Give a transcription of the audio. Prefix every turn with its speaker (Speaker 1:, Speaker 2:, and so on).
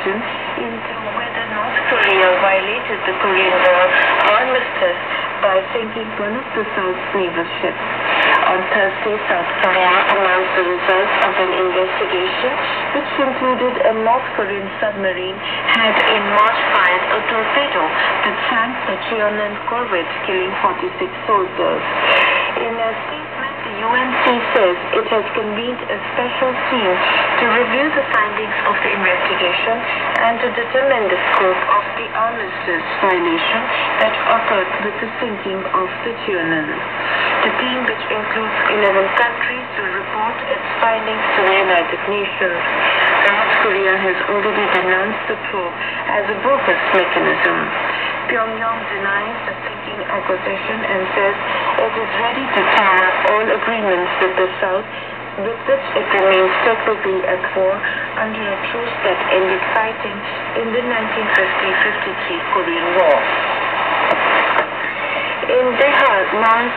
Speaker 1: investigation into whether North Korea violated the Korean War armistice by sinking one of the South's naval ships. On Thursday, South Korea announced the results of an investigation which concluded a North Korean submarine had in March fired a torpedo that sank the Cheonan corvette, killing 46 soldiers. In a statement, the UNC says it has convened a special team to review the findings of the investigation and to determine the scope of the armistice violation that occurred with the sinking of the Cheonan. The team, which includes 11 countries, will report its findings to the United Nations. North Korea has already denounced the probe as a bogus mechanism. Pyongyang denies the sinking accusation and says it is ready to tear up all agreements with the South, with which it remains technically at war under a truce that ended fighting in the 1950-53 Korean War. In Bihar, Mars